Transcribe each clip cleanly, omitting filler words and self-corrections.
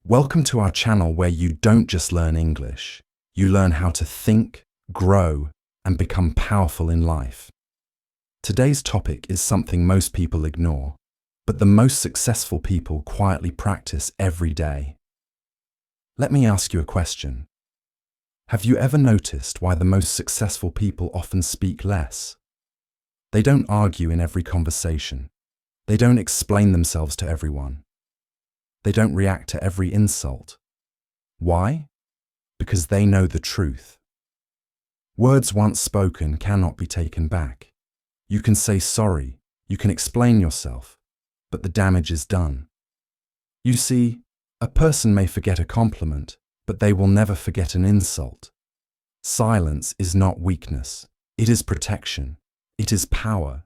Welcome to our channel where you don't just learn English, you learn how to think, grow, and become powerful in life. Today's topic is something most people ignore, but the most successful people quietly practice every day. Let me ask you a question. Have you ever noticed why the most successful people often speak less? They don't argue in every conversation. They don't explain themselves to everyone. They don't react to every insult. Why? Because they know the truth. Words once spoken cannot be taken back. You can say sorry, you can explain yourself, but the damage is done. You see, a person may forget a compliment, but they will never forget an insult. Silence is not weakness. It is protection. It is power.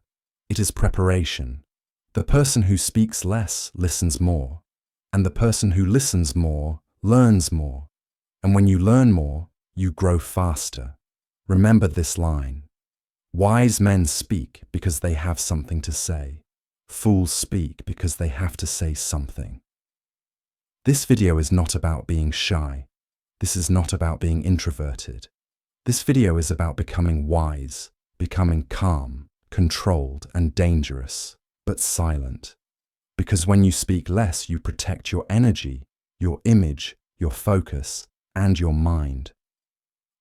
It is preparation. The person who speaks less listens more. And the person who listens more learns more. And when you learn more, you grow faster. Remember this line. Wise men speak because they have something to say. Fools speak because they have to say something. This video is not about being shy. This is not about being introverted. This video is about becoming wise, becoming calm, controlled, and dangerous, but silent. Because when you speak less, you protect your energy, your image, your focus, and your mind.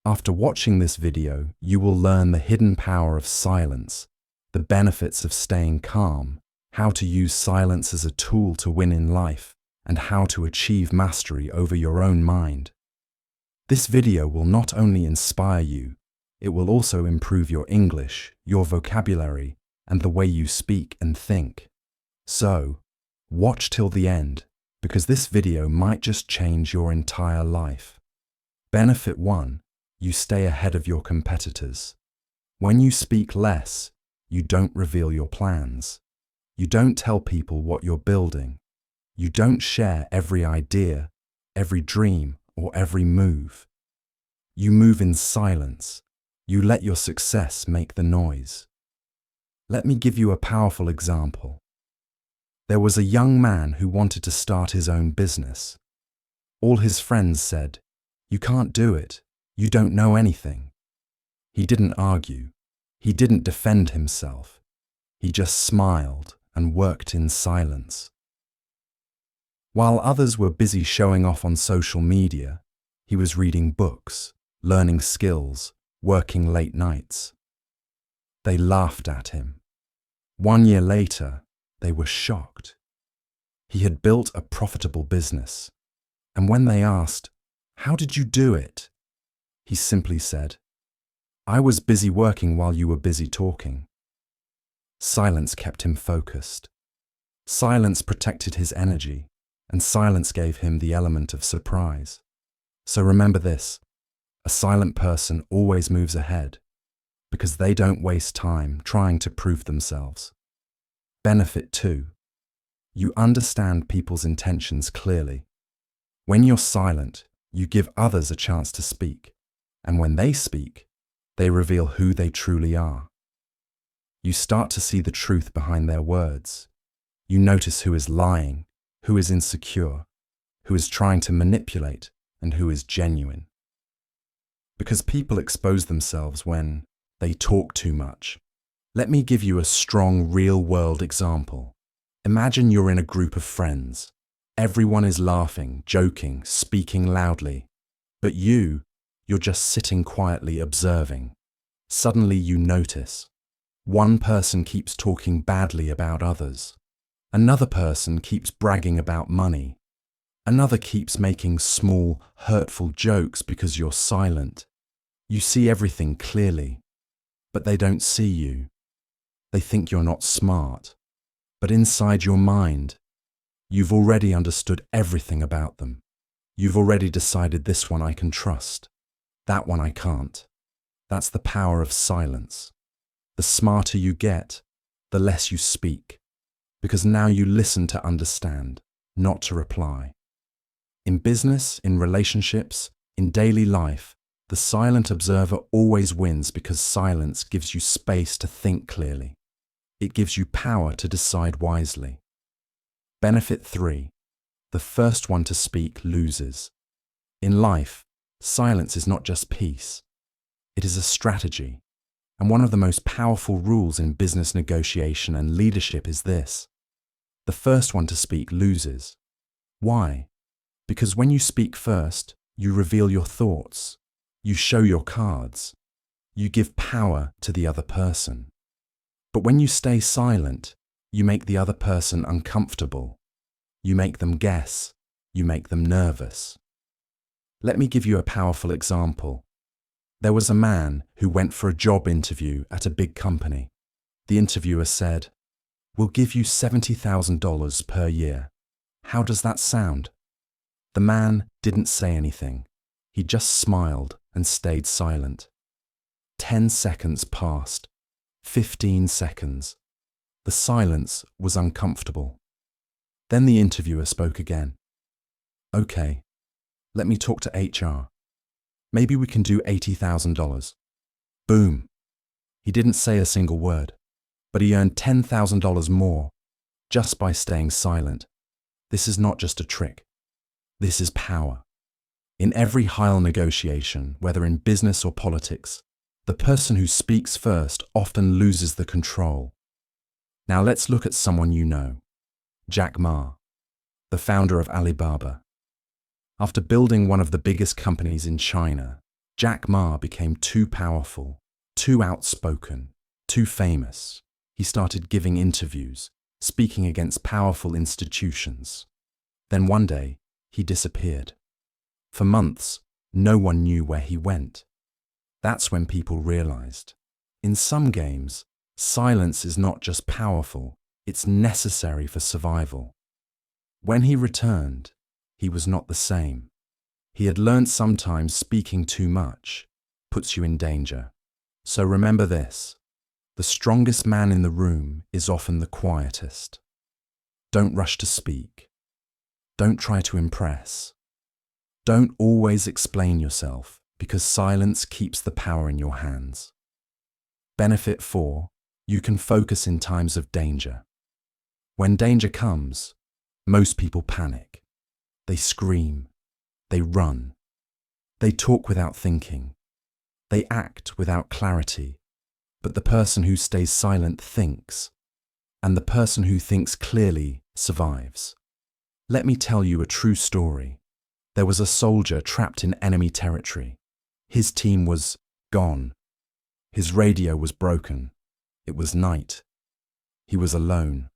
After watching this video, you will learn the hidden power of silence, the benefits of staying calm, how to use silence as a tool to win in life, and how to achieve mastery over your own mind. This video will not only inspire you, it will also improve your English, your vocabulary, and the way you speak and think. So, watch till the end, because this video might just change your entire life. Benefit 1. You stay ahead of your competitors. When you speak less, you don't reveal your plans. You don't tell people what you're building. You don't share every idea, every dream, or every move. You move in silence. You let your success make the noise. Let me give you a powerful example. There was a young man who wanted to start his own business. All his friends said, "You can't do it. You don't know anything." He didn't argue. He didn't defend himself. He just smiled and worked in silence. While others were busy showing off on social media, he was reading books, learning skills, working late nights. They laughed at him. 1 year later, they were shocked. He had built a profitable business, and when they asked, "How did you do it?" he simply said, "I was busy working while you were busy talking." Silence kept him focused. Silence protected his energy, and silence gave him the element of surprise. So remember this, a silent person always moves ahead, because they don't waste time trying to prove themselves. Benefit 2. You understand people's intentions clearly. When you're silent, you give others a chance to speak, and when they speak, they reveal who they truly are. You start to see the truth behind their words. You notice who is lying, who is insecure, who is trying to manipulate, and who is genuine. Because people expose themselves when they talk too much. Let me give you a strong, real-world example. Imagine you're in a group of friends. Everyone is laughing, joking, speaking loudly. But you're just sitting quietly observing. Suddenly you notice. One person keeps talking badly about others. Another person keeps bragging about money. Another keeps making small, hurtful jokes because you're silent. You see everything clearly, but they don't see you. They think you're not smart, but inside your mind, you've already understood everything about them. You've already decided this one I can trust, that one I can't. That's the power of silence. The smarter you get, the less you speak, because now you listen to understand, not to reply. In business, in relationships, in daily life, the silent observer always wins because silence gives you space to think clearly. It gives you power to decide wisely. Benefit 3. The first one to speak loses. In life, silence is not just peace. It is a strategy. And one of the most powerful rules in business negotiation and leadership is this: the first one to speak loses. Why? Because when you speak first, you reveal your thoughts, you show your cards, you give power to the other person. But when you stay silent, you make the other person uncomfortable. You make them guess, you make them nervous. Let me give you a powerful example. There was a man who went for a job interview at a big company. The interviewer said, "We'll give you $70,000 per year. How does that sound?" The man didn't say anything. He just smiled and stayed silent. 10 seconds passed. 15 seconds. The silence was uncomfortable. Then the interviewer spoke again. "Okay, let me talk to HR. Maybe we can do $80,000. Boom. He didn't say a single word, but he earned $10,000 more just by staying silent. This is not just a trick. This is power. In every high negotiation, whether in business or politics, the person who speaks first often loses the control. Now let's look at someone you know, Jack Ma, the founder of Alibaba. After building one of the biggest companies in China, Jack Ma became too powerful, too outspoken, too famous. He started giving interviews, speaking against powerful institutions. Then one day, he disappeared. For months, no one knew where he went. That's when people realized, in some games, silence is not just powerful, it's necessary for survival. When he returned, he was not the same. He had learned sometimes speaking too much puts you in danger. So remember this: the strongest man in the room is often the quietest. Don't rush to speak. Don't try to impress. Don't always explain yourself, because silence keeps the power in your hands. Benefit 4: you can focus in times of danger. When danger comes, most people panic. They scream. They run. They talk without thinking. They act without clarity. But the person who stays silent thinks, and the person who thinks clearly survives. Let me tell you a true story. There was a soldier trapped in enemy territory. His team was gone. His radio was broken. It was night. He was alone.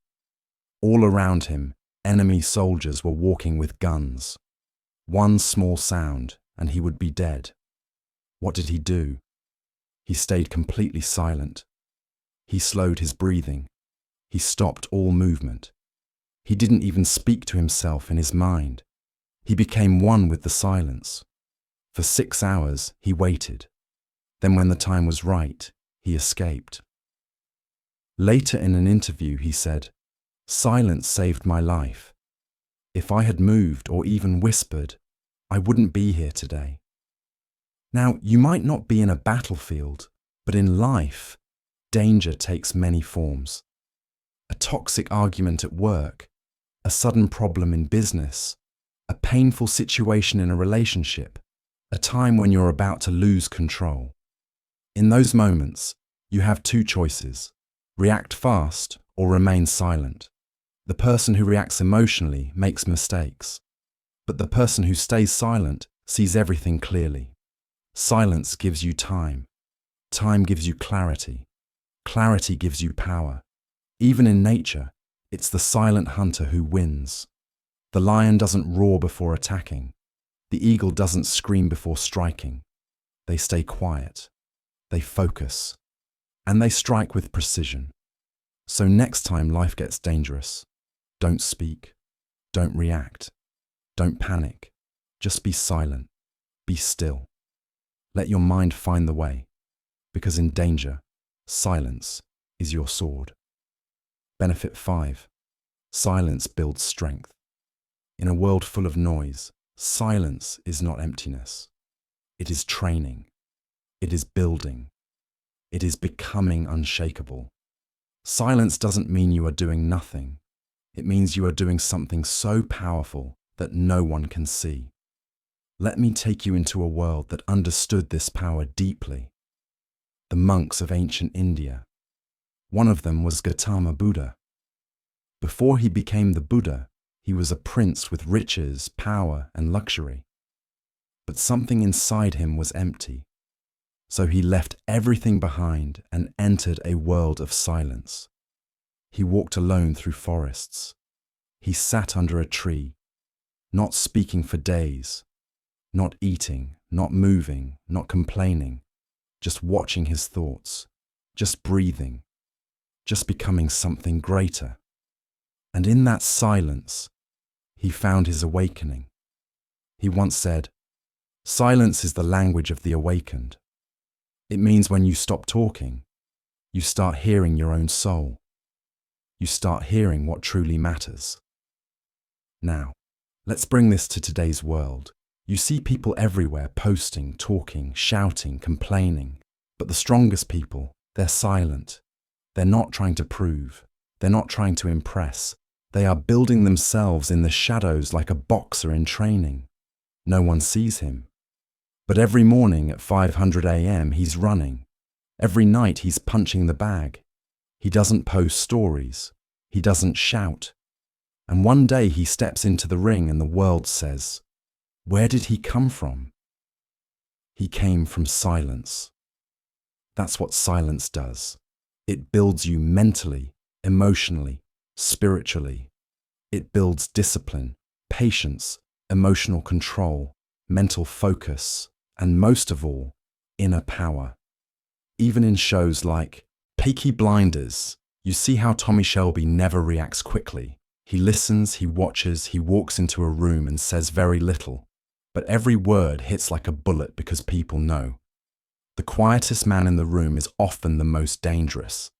All around him, enemy soldiers were walking with guns. One small sound, and he would be dead. What did he do? He stayed completely silent. He slowed his breathing. He stopped all movement. He didn't even speak to himself in his mind. He became one with the silence. For 6 hours, he waited. Then when the time was right, he escaped. Later in an interview, he said, "Silence saved my life. If I had moved or even whispered, I wouldn't be here today." Now, you might not be in a battlefield, but in life, danger takes many forms. A toxic argument at work, a sudden problem in business, a painful situation in a relationship, a time when you're about to lose control. In those moments, you have two choices: react fast or remain silent. The person who reacts emotionally makes mistakes, but the person who stays silent sees everything clearly. Silence gives you time. Time gives you clarity. Clarity gives you power. Even in nature, it's the silent hunter who wins. The lion doesn't roar before attacking. The eagle doesn't scream before striking. They stay quiet. They focus. And they strike with precision. So next time life gets dangerous, don't speak. Don't react. Don't panic. Just be silent. Be still. Let your mind find the way. Because in danger, silence is your sword. Benefit 5. Silence builds strength. In a world full of noise, silence is not emptiness. It is training. It is building. It is becoming unshakable. Silence doesn't mean you are doing nothing. It means you are doing something so powerful that no one can see. Let me take you into a world that understood this power deeply. The monks of ancient India. One of them was Gautama Buddha. Before he became the Buddha, he was a prince with riches, power, and luxury. But something inside him was empty. So he left everything behind and entered a world of silence. He walked alone through forests. He sat under a tree, not speaking for days, not eating, not moving, not complaining, just watching his thoughts, just breathing, just becoming something greater. And in that silence, he found his awakening. He once said, "Silence is the language of the awakened." It means when you stop talking, you start hearing your own soul. You start hearing what truly matters. Now, let's bring this to today's world. You see people everywhere posting, talking, shouting, complaining. But the strongest people, they're silent. They're not trying to prove. They're not trying to impress. They are building themselves in the shadows like a boxer in training. No one sees him. But every morning at 500 a.m. he's running. Every night he's punching the bag. He doesn't post stories. He doesn't shout. And one day he steps into the ring and the world says, "Where did he come from?" He came from silence. That's what silence does. It builds you mentally, emotionally, spiritually. It builds discipline, patience, emotional control, mental focus, and most of all, inner power. Even in shows like Peaky Blinders, you see how Tommy Shelby never reacts quickly. He listens, he watches, he walks into a room and says very little. But every word hits like a bullet because people know. The quietest man in the room is often the most dangerous.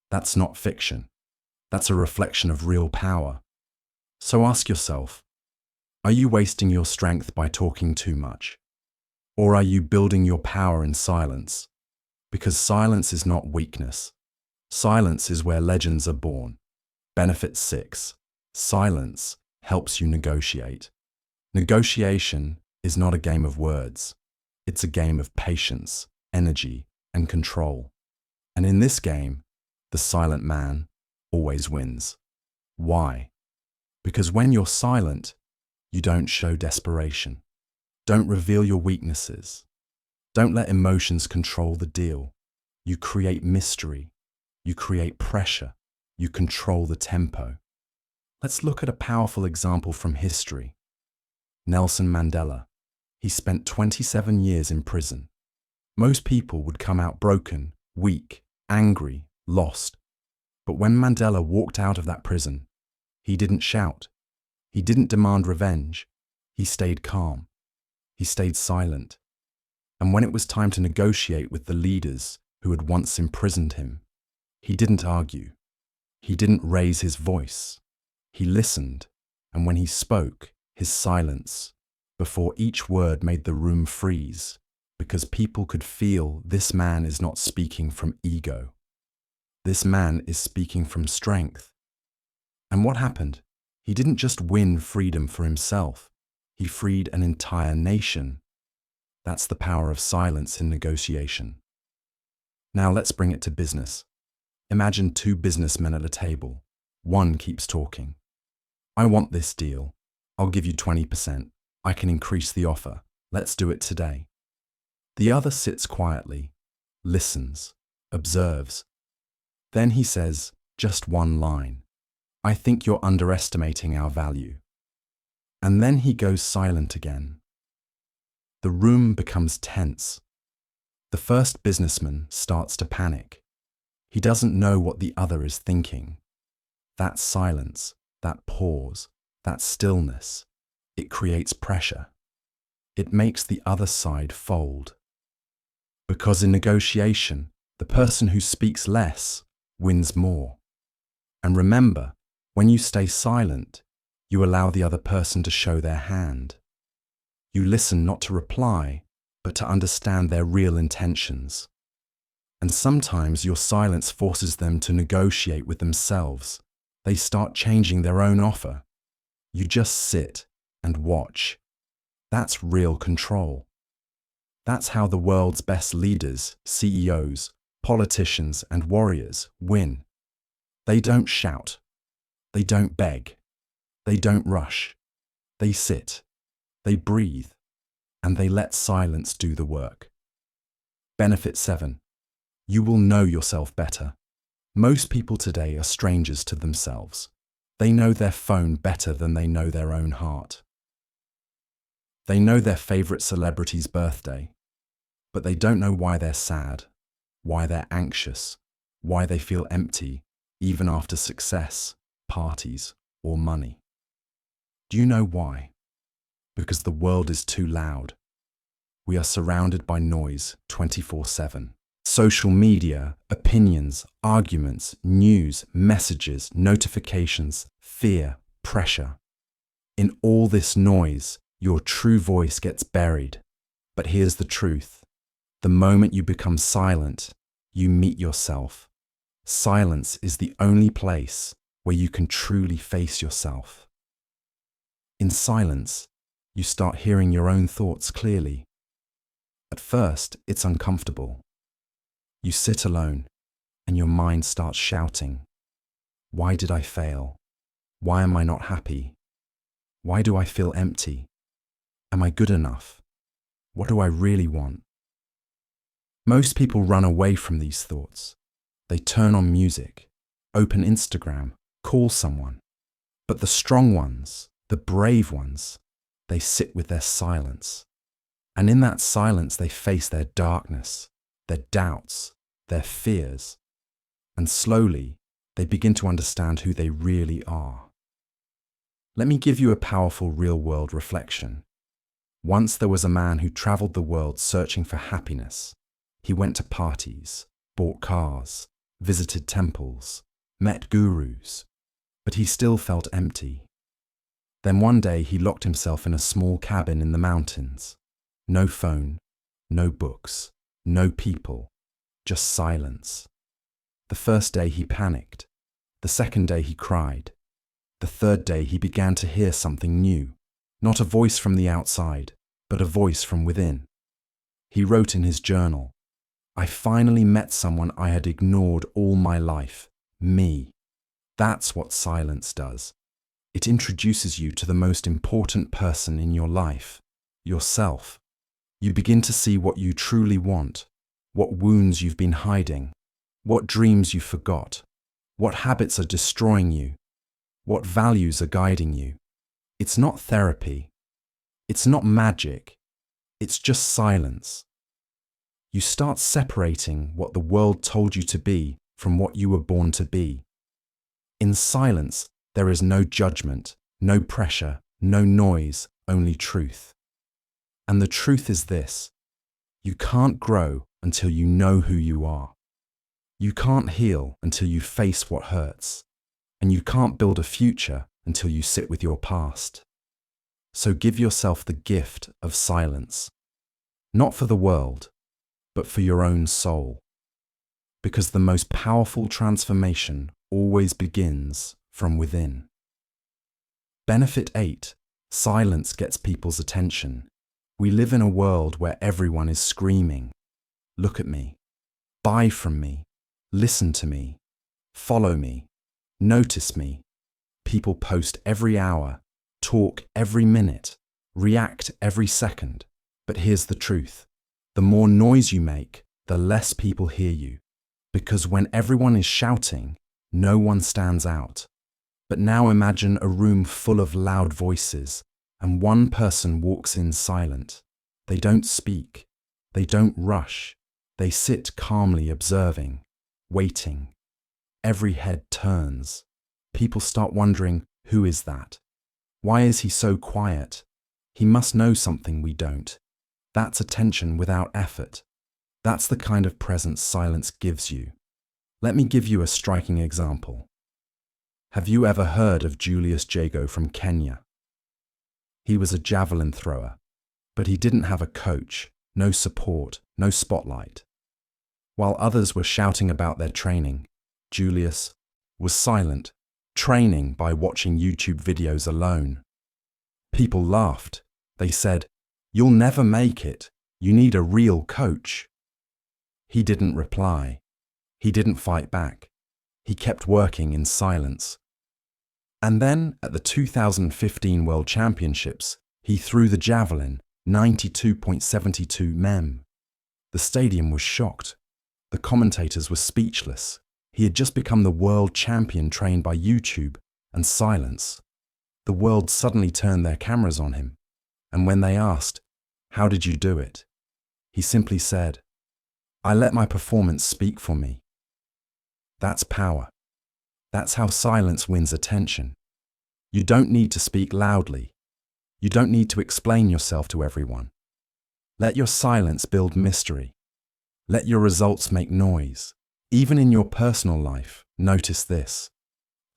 That's not fiction. That's a reflection of real power. So ask yourself, are you wasting your strength by talking too much? Or are you building your power in silence? Because silence is not weakness. Silence is where legends are born. Benefit 6. Silence helps you negotiate. Negotiation is not a game of words. It's a game of patience, energy, and control. And in this game, the silent man always wins. Why? Because when you're silent, you don't show desperation. Don't reveal your weaknesses. Don't let emotions control the deal. You create mystery. You create pressure. You control the tempo. Let's look at a powerful example from history. Nelson Mandela. He spent 27 years in prison. Most people would come out broken, weak, angry, lost. But when Mandela walked out of that prison, he didn't shout. He didn't demand revenge. He stayed calm. He stayed silent. And when it was time to negotiate with the leaders who had once imprisoned him, he didn't argue. He didn't raise his voice. He listened, and when he spoke, his silence, before each word made the room freeze, because people could feel this man is not speaking from ego. This man is speaking from strength. And what happened? He didn't just win freedom for himself. He freed an entire nation. That's the power of silence in negotiation. Now let's bring it to business. Imagine two businessmen at a table. One keeps talking. "I want this deal. I'll give you 20%. I can increase the offer. Let's do it today." The other sits quietly, listens, observes. Then he says just one line. "I think you're underestimating our value." And then he goes silent again. The room becomes tense. The first businessman starts to panic. He doesn't know what the other is thinking. That silence, that pause, that stillness, it creates pressure. It makes the other side fold. Because in negotiation, the person who speaks less wins more. And remember, when you stay silent, you allow the other person to show their hand. You listen not to reply, but to understand their real intentions. And sometimes your silence forces them to negotiate with themselves. They start changing their own offer. You just sit, and watch. That's real control. That's how the world's best leaders, CEOs, politicians, and warriors win. They don't shout. They don't beg. They don't rush. They sit. They breathe. And they let silence do the work. Benefit 7. You will know yourself better. Most people today are strangers to themselves. They know their phone better than they know their own heart. They know their favorite celebrity's birthday, but they don't know why they're sad, why they're anxious, why they feel empty, even after success, parties, or money. Do you know why? Because the world is too loud. We are surrounded by noise 24/7. Social media, opinions, arguments, news, messages, notifications, fear, pressure. In all this noise, your true voice gets buried. But here's the truth. The moment you become silent, you meet yourself. Silence is the only place where you can truly face yourself. In silence, you start hearing your own thoughts clearly. At first, it's uncomfortable. You sit alone, and your mind starts shouting. Why did I fail? Why am I not happy? Why do I feel empty? Am I good enough? What do I really want? Most people run away from these thoughts. They turn on music, open Instagram, call someone. But the strong ones, the brave ones, they sit with their silence. And in that silence, they face their darkness, their doubts, their fears. And slowly, they begin to understand who they really are. Let me give you a powerful real-world reflection. Once there was a man who traveled the world searching for happiness. He went to parties, bought cars, visited temples, met gurus, but he still felt empty. Then one day he locked himself in a small cabin in the mountains. No phone, no books, no people, just silence. The first day he panicked. The second day he cried. The third day he began to hear something new, not a voice from the outside, but a voice from within. He wrote in his journal, I finally met someone I had ignored all my life, me. That's what silence does. It introduces you to the most important person in your life, yourself. You begin to see what you truly want, what wounds you've been hiding, what dreams you forgot, what habits are destroying you, what values are guiding you. It's not therapy. It's not magic. It's just silence. You start separating what the world told you to be from what you were born to be. In silence, there is no judgment, no pressure, no noise, only truth. And the truth is this: you can't grow until you know who you are. You can't heal until you face what hurts. And you can't build a future until you sit with your past. So give yourself the gift of silence. Not for the world, but for your own soul. Because the most powerful transformation always begins from within. Benefit 8. Silence gets people's attention. We live in a world where everyone is screaming. Look at me. Buy from me. Listen to me. Follow me. Notice me. People post every hour, talk every minute, react every second. But here's the truth. The more noise you make, the less people hear you. Because when everyone is shouting, no one stands out. But now imagine a room full of loud voices, and one person walks in silent. They don't speak. They don't rush. They sit calmly observing, waiting. Every head turns. People start wondering, who is that? Why is he so quiet? He must know something we don't. That's attention without effort. That's the kind of presence silence gives you. Let me give you a striking example. Have you ever heard of Julius Jago from Kenya? He was a javelin thrower, but he didn't have a coach, no support, no spotlight. While others were shouting about their training, Julius was silent, training by watching YouTube videos alone. People laughed. They said, "You'll never make it. You need a real coach." He didn't reply. He didn't fight back. He kept working in silence. And then, at the 2015 World Championships, he threw the javelin, 92.72 mem. The stadium was shocked. The commentators were speechless. He had just become the world champion trained by YouTube and silence. The world suddenly turned their cameras on him. And when they asked, "How did you do it?" he simply said, "I let my performance speak for me." That's power. That's how silence wins attention. You don't need to speak loudly. You don't need to explain yourself to everyone. Let your silence build mystery. Let your results make noise. Even in your personal life, notice this.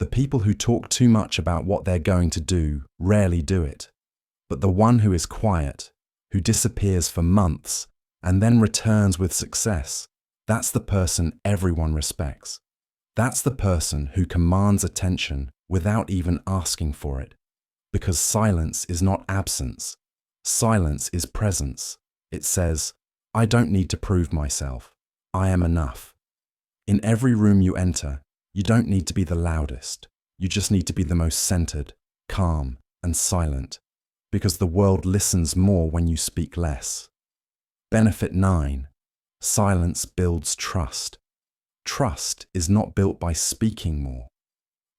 The people who talk too much about what they're going to do rarely do it. But the one who is quiet, who disappears for months and then returns with success, that's the person everyone respects. That's the person who commands attention without even asking for it. Because silence is not absence. Silence is presence. It says, "I don't need to prove myself. I am enough." In every room you enter, you don't need to be the loudest. You just need to be the most centered, calm, and silent. Because the world listens more when you speak less. Benefit 9. Silence builds trust. Trust is not built by speaking more.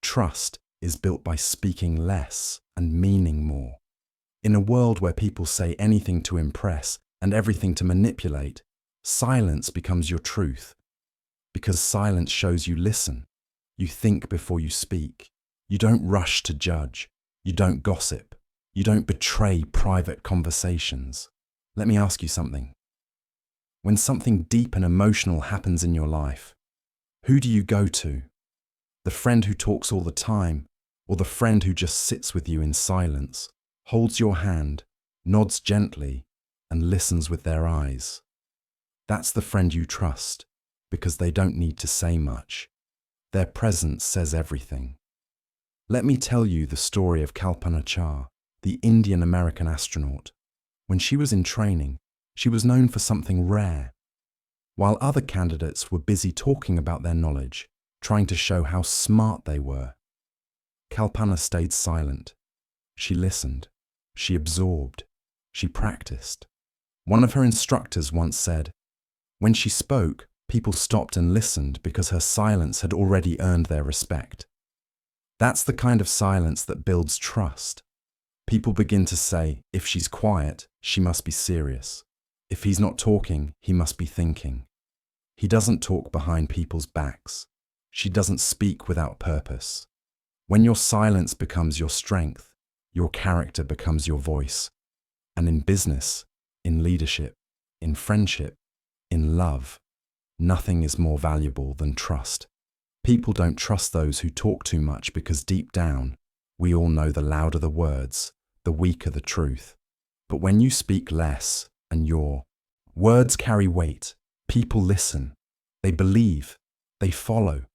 Trust is built by speaking less and meaning more. In a world where people say anything to impress and everything to manipulate, silence becomes your truth. Because silence shows you listen. You think before you speak. You don't rush to judge. You don't gossip. You don't betray private conversations. Let me ask you something. When something deep and emotional happens in your life, who do you go to? The friend who talks all the time, or the friend who just sits with you in silence, holds your hand, nods gently, and listens with their eyes? That's the friend you trust, because they don't need to say much. Their presence says everything. Let me tell you the story of Kalpana Chawla, the Indian-American astronaut. When she was in training, she was known for something rare. While other candidates were busy talking about their knowledge, trying to show how smart they were, Kalpana stayed silent. She listened. She absorbed. She practiced. One of her instructors once said, when she spoke, people stopped and listened because her silence had already earned their respect. That's the kind of silence that builds trust. People begin to say, if she's quiet, she must be serious. If he's not talking, he must be thinking. He doesn't talk behind people's backs. She doesn't speak without purpose. When your silence becomes your strength, your character becomes your voice. And in business, in leadership, in friendship, in love, nothing is more valuable than trust. People don't trust those who talk too much because deep down, we all know the louder the words, the weaker the truth. But when you speak less and your words carry weight, people listen, they believe, they follow.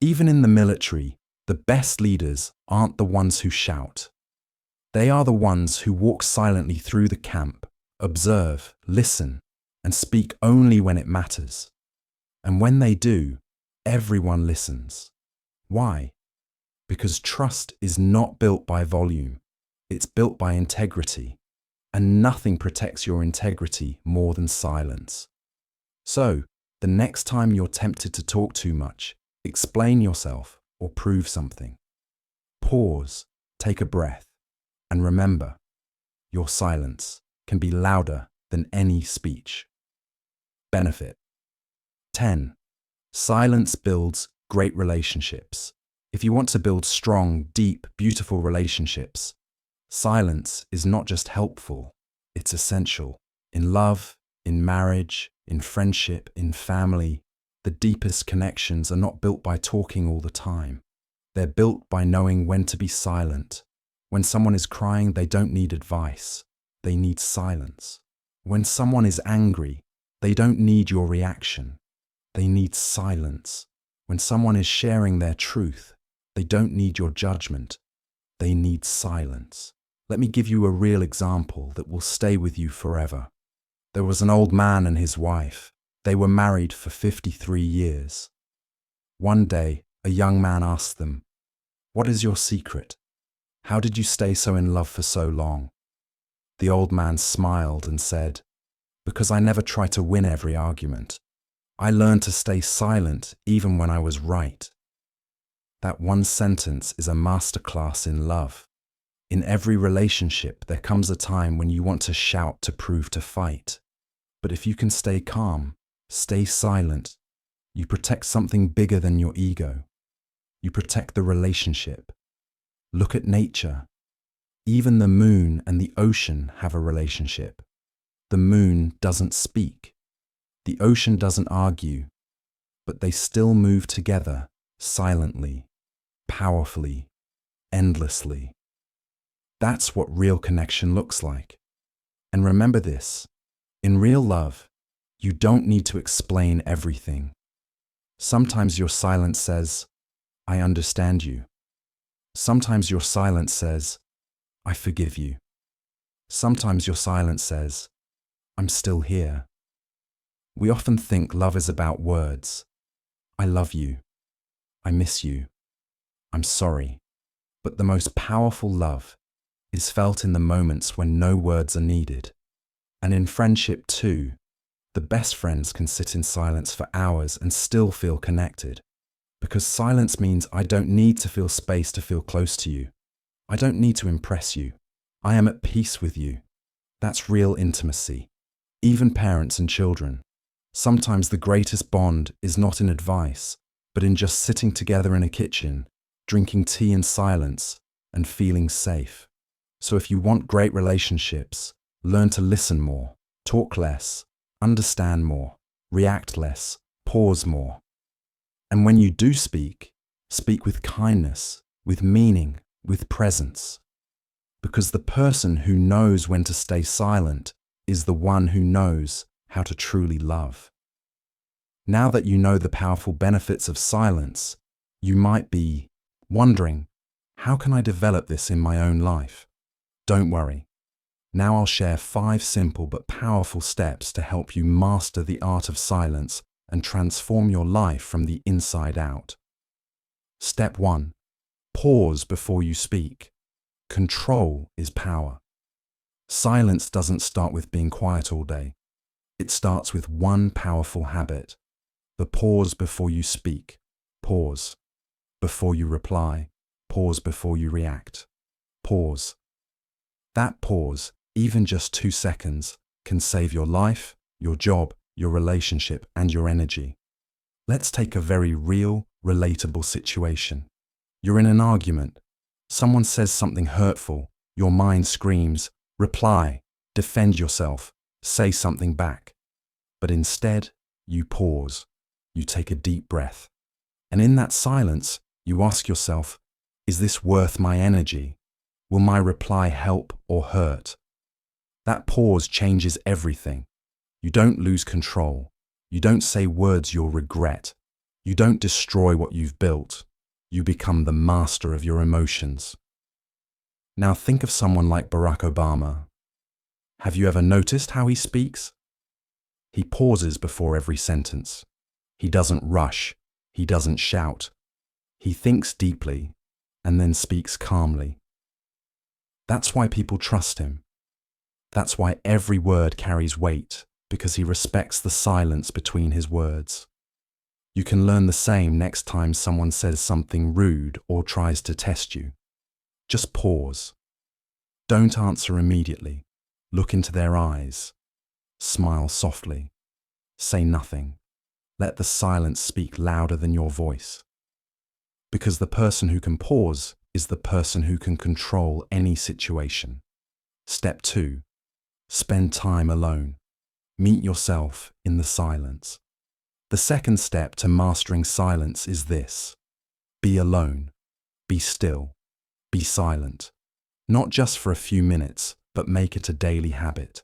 Even in the military, the best leaders aren't the ones who shout. They are the ones who walk silently through the camp, observe, listen, and speak only when it matters. And when they do, everyone listens. Why? Because trust is not built by volume. It's built by integrity. And nothing protects your integrity more than silence. So, the next time you're tempted to talk too much, explain yourself or prove something. Pause, take a breath, and remember, your silence can be louder than any speech. Benefit 10. Silence builds great relationships. If you want to build strong, deep, beautiful relationships, silence is not just helpful, it's essential. In love, in marriage, in friendship, in family, the deepest connections are not built by talking all the time. They're built by knowing when to be silent. When someone is crying, they don't need advice. They need silence. When someone is angry, they don't need your reaction. They need silence. When someone is sharing their truth, they don't need your judgment. They need silence. Let me give you a real example that will stay with you forever. There was an old man and his wife. They were married for 53 years. One day, a young man asked them, "What is your secret? How did you stay so in love for so long?" The old man smiled and said, "Because I never try to win every argument. I learned to stay silent even when I was right." That one sentence is a masterclass in love. In every relationship, there comes a time when you want to shout to prove to fight. But if you can stay calm, stay silent, you protect something bigger than your ego. You protect the relationship. Look at nature. Even the moon and the ocean have a relationship. The moon doesn't speak. The ocean doesn't argue. But they still move together, silently, powerfully, endlessly. That's what real connection looks like. And remember this, in real love, you don't need to explain everything. Sometimes your silence says, "I understand you." Sometimes your silence says, "I forgive you." Sometimes your silence says, "I'm still here." We often think love is about words. "I love you." "I miss you." "I'm sorry." But the most powerful love is felt in the moments when no words are needed. And in friendship too, the best friends can sit in silence for hours and still feel connected. Because silence means I don't need to feel space to feel close to you. I don't need to impress you. I am at peace with you. That's real intimacy. Even parents and children. Sometimes the greatest bond is not in advice, but in just sitting together in a kitchen, drinking tea in silence, and feeling safe. So if you want great relationships, learn to listen more, talk less, understand more, react less, pause more. And when you do speak, speak with kindness, with meaning, with presence. Because the person who knows when to stay silent is the one who knows how to truly love. Now that you know the powerful benefits of silence, you might be wondering, how can I develop this in my own life? Don't worry. Now I'll share 5 simple but powerful steps to help you master the art of silence and transform your life from the inside out. Step 1. Pause before you speak. Control is power. Silence doesn't start with being quiet all day. It starts with one powerful habit. The pause before you speak. Pause. Before you reply. Pause before you react. Pause. That pause, even just 2 seconds, can save your life, your job, your relationship, and your energy. Let's take a very real, relatable situation. You're in an argument. Someone says something hurtful. Your mind screams, reply, defend yourself, say something back. But instead, you pause. You take a deep breath. And in that silence, you ask yourself, is this worth my energy? Will my reply help or hurt? That pause changes everything. You don't lose control. You don't say words you'll regret. You don't destroy what you've built. You become the master of your emotions. Now think of someone like Barack Obama. Have you ever noticed how he speaks? He pauses before every sentence. He doesn't rush. He doesn't shout. He thinks deeply and then speaks calmly. That's why people trust him. That's why every word carries weight, because he respects the silence between his words. You can learn the same next time someone says something rude or tries to test you. Just pause. Don't answer immediately. Look into their eyes. Smile softly. Say nothing. Let the silence speak louder than your voice. Because the person who can pause is the person who can control any situation. Step 2. Spend time alone. Meet yourself in the silence. The second step to mastering silence is this. Be alone. Be still. Be silent. Not just for a few minutes, but make it a daily habit.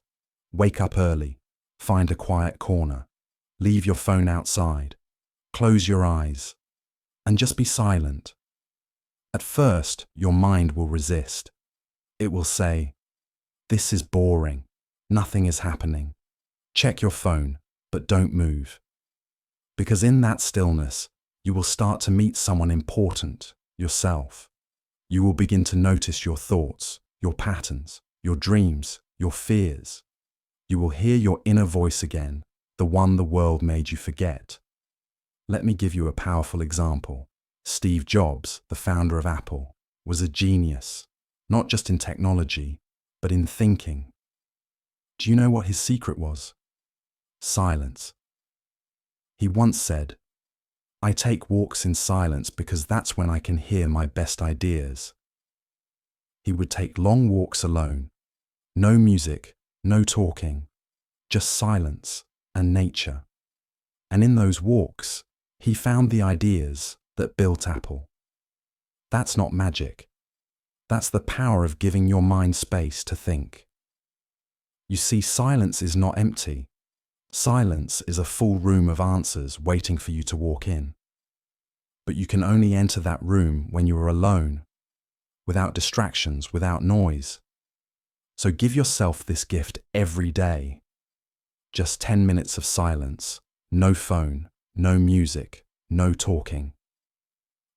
Wake up early. Find a quiet corner. Leave your phone outside. Close your eyes. And just be silent. At first, your mind will resist. It will say, "This is boring. Nothing is happening. Check your phone, but don't move." Because in that stillness, you will start to meet someone important, yourself. You will begin to notice your thoughts, your patterns, your dreams, your fears. You will hear your inner voice again, the one the world made you forget. Let me give you a powerful example. Steve Jobs, the founder of Apple, was a genius, not just in technology, but in thinking. Do you know what his secret was? Silence. He once said, "I take walks in silence because that's when I can hear my best ideas." He would take long walks alone. No music, no talking, just silence and nature. And in those walks, he found the ideas that built Apple. That's not magic. That's the power of giving your mind space to think. You see, silence is not empty. Silence is a full room of answers waiting for you to walk in. But you can only enter that room when you are alone, without distractions, without noise. So give yourself this gift every day. Just 10 minutes of silence, no phone, no music, no talking.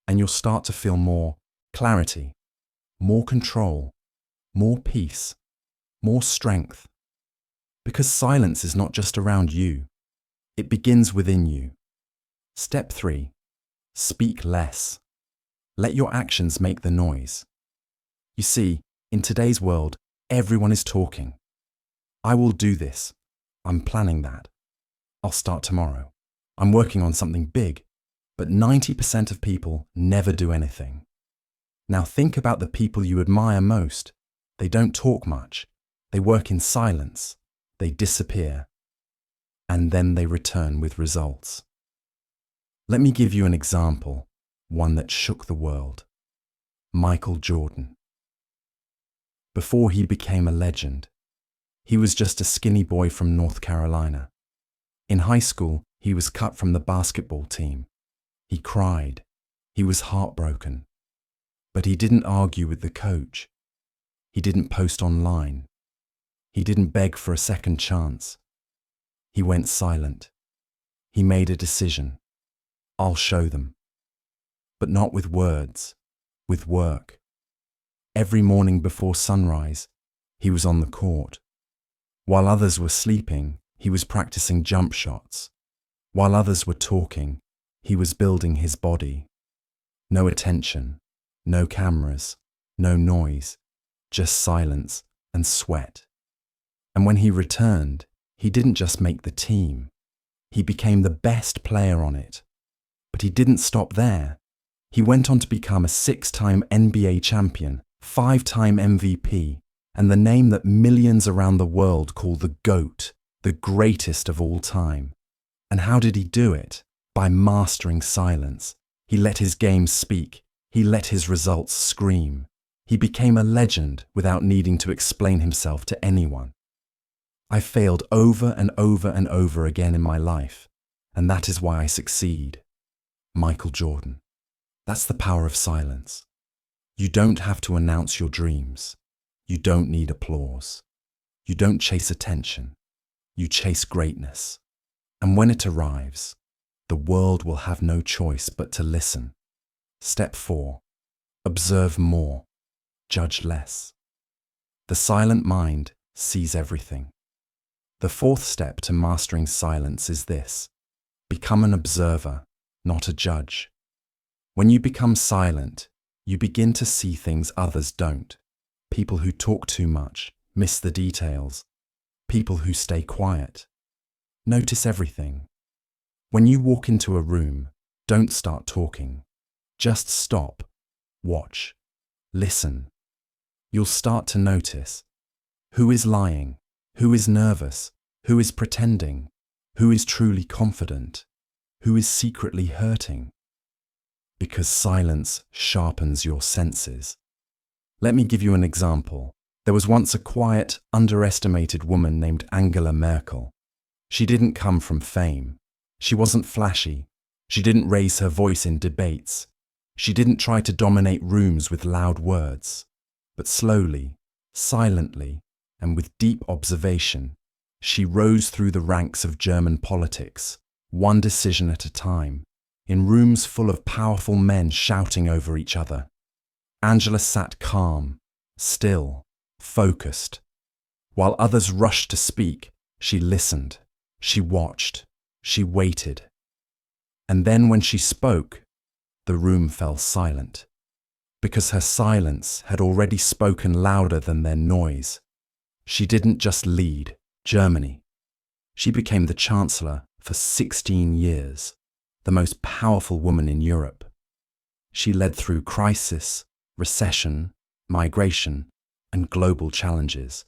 And you'll start to feel more clarity, more control, more peace, more strength. Because silence is not just around you, it begins within you. Step 3. Speak less. Let your actions make the noise. You see, in today's world, everyone is talking. "I will do this. I'm planning that. I'll start tomorrow. I'm working on something big." But 90% of people never do anything. Now think about the people you admire most. They don't talk much. They work in silence. They disappear. And then they return with results. Let me give you an example, one that shook the world. Michael Jordan. Before he became a legend, he was just a skinny boy from North Carolina. In high school, he was cut from the basketball team. He cried. He was heartbroken. But he didn't argue with the coach. He didn't post online. He didn't beg for a second chance. He went silent. He made a decision. "I'll show them." But not with words, with work. Every morning before sunrise, he was on the court. While others were sleeping, he was practicing jump shots. While others were talking, he was building his body. No attention, no cameras, no noise, just silence and sweat. And when he returned, he didn't just make the team. He became the best player on it. But he didn't stop there. He went on to become a 6-time NBA champion, 5-time MVP, and the name that millions around the world call the GOAT, the greatest of all time. And how did he do it? By mastering silence. He let his game speak. He let his results scream. He became a legend without needing to explain himself to anyone. I failed over and over and over again in my life, and that is why I succeed. Michael Jordan. That's the power of silence. You don't have to announce your dreams. You don't need applause. You don't chase attention. You chase greatness. And when it arrives, the world will have no choice but to listen. Step 4. Observe more. Judge less. The silent mind sees everything. The 4th step to mastering silence is this: become an observer, not a judge. When you become silent, you begin to see things others don't. People who talk too much miss the details. People who stay quiet. Notice everything. When you walk into a room, don't start talking. Just stop, watch, listen. You'll start to notice who is lying, who is nervous, who is pretending, who is truly confident, who is secretly hurting. Because silence sharpens your senses. Let me give you an example. There was once a quiet, underestimated woman named Angela Merkel. She didn't come from fame. She wasn't flashy. She didn't raise her voice in debates. She didn't try to dominate rooms with loud words. But slowly, Silently and with deep observation, she rose through the ranks of German politics, one decision at a time, in rooms full of powerful men shouting over each other. Angela sat calm, still, focused. While others rushed to speak, she listened, she watched, she waited. And then when she spoke, the room fell silent, because her silence had already spoken louder than their noise. She didn't just lead Germany. She became the Chancellor for 16 years, the most powerful woman in Europe. She led through crisis, recession, migration, and global challenges.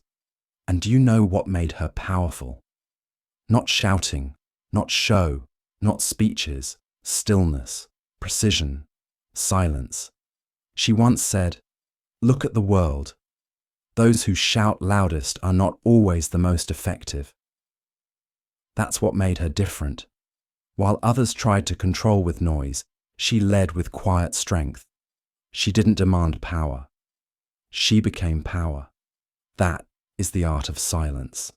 And do you know what made her powerful? Not shouting, not show, not speeches, stillness, precision, silence. She once said, "Look at the world. Those who shout loudest are not always the most effective." That's what made her different. While others tried to control with noise, she led with quiet strength. She didn't demand power. She became power. That is the art of silence.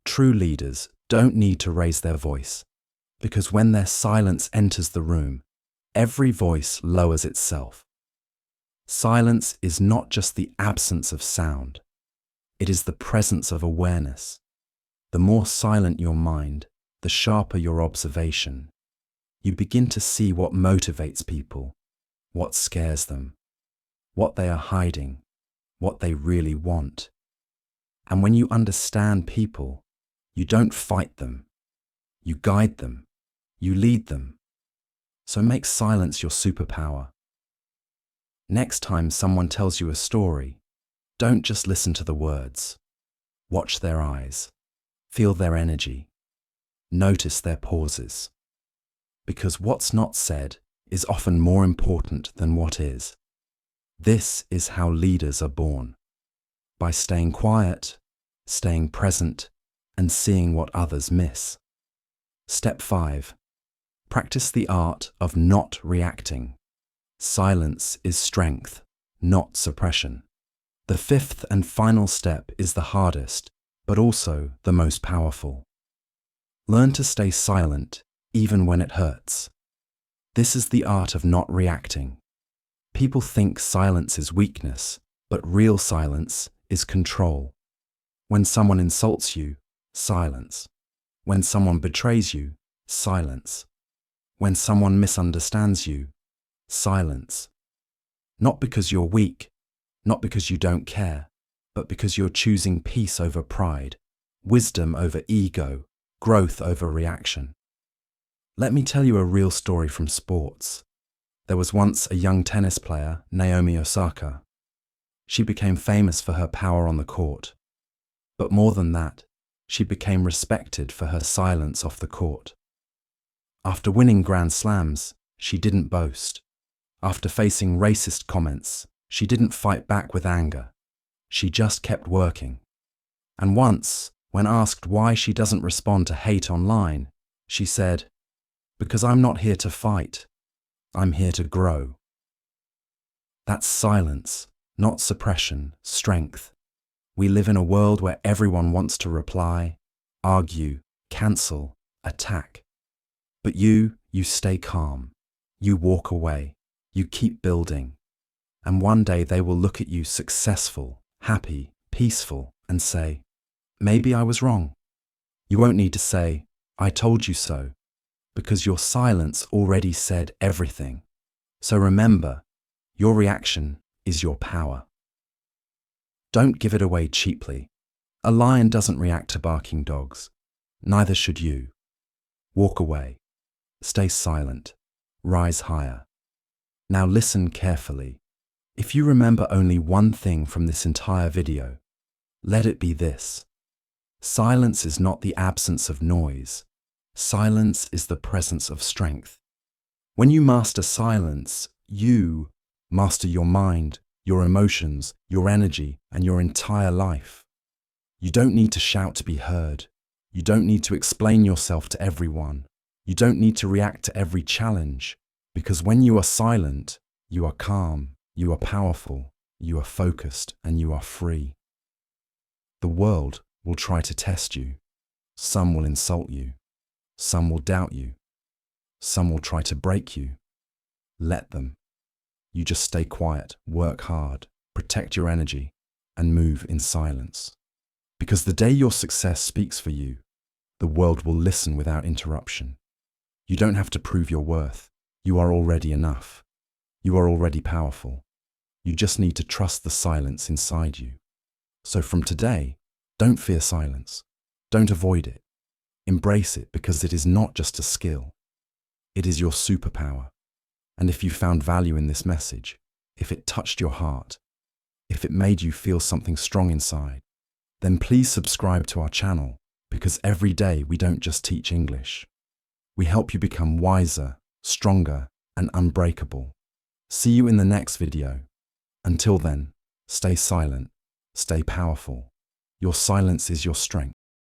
True leaders don't need to raise their voice, because when their silence enters the room, every voice lowers itself. Silence is not just the absence of sound. It is the presence of awareness. The more silent your mind, the sharper your observation. You begin to see what motivates people, what scares them, what they are hiding, what they really want. And when you understand people, you don't fight them. You guide them. You lead them. So make silence your superpower. Next time someone tells you a story, don't just listen to the words. Watch their eyes. Feel their energy. Notice their pauses. Because what's not said is often more important than what is. This is how leaders are born. By staying quiet, staying present, and seeing what others miss. Step 5. Practice the art of not reacting. Silence is strength, not suppression. The 5th and final step is the hardest, but also the most powerful. Learn to stay silent, even when it hurts. This is the art of not reacting. People think silence is weakness, but real silence is control. When someone insults you, silence. When someone betrays you, silence. When someone misunderstands you, silence. Not because you're weak, not because you don't care, but because you're choosing peace over pride, wisdom over ego, growth over reaction. Let me tell you a real story from sports. There was once a young tennis player, Naomi Osaka. She became famous for her power on the court. But more than that, she became respected for her silence off the court. After winning Grand Slams, she didn't boast. After facing racist comments, she didn't fight back with anger. She just kept working. And once, when asked why she doesn't respond to hate online, she said, "Because I'm not here to fight. I'm here to grow." That's silence, not suppression, strength. We live in a world where everyone wants to reply, argue, cancel, attack. But you stay calm. You walk away. You keep building. And one day they will look at you successful, happy, peaceful, and say, "Maybe I was wrong." You won't need to say, "I told you so," because your silence already said everything. So remember, your reaction is your power. Don't give it away cheaply. A lion doesn't react to barking dogs. Neither should you. Walk away. Stay silent. Rise higher. Now listen carefully. If you remember only one thing from this entire video, let it be this. Silence is not the absence of noise. Silence is the presence of strength. When you master silence, you master your mind, your emotions, your energy, and your entire life. You don't need to shout to be heard. You don't need to explain yourself to everyone. You don't need to react to every challenge. Because when you are silent, you are calm, you are powerful, you are focused, and you are free. The world will try to test you. Some will insult you. Some will doubt you. Some will try to break you. Let them. You just stay quiet, work hard, protect your energy, and move in silence. Because the day your success speaks for you, the world will listen without interruption. You don't have to prove your worth. You are already enough. You are already powerful. You just need to trust the silence inside you. So from today, don't fear silence. Don't avoid it. Embrace it, because it is not just a skill. It is your superpower. And if you found value in this message, if it touched your heart, if it made you feel something strong inside, then please subscribe to our channel, because every day we don't just teach English. We help you become wiser, stronger, and unbreakable. See you in the next video. Until then, stay silent, stay powerful. Your silence is your strength.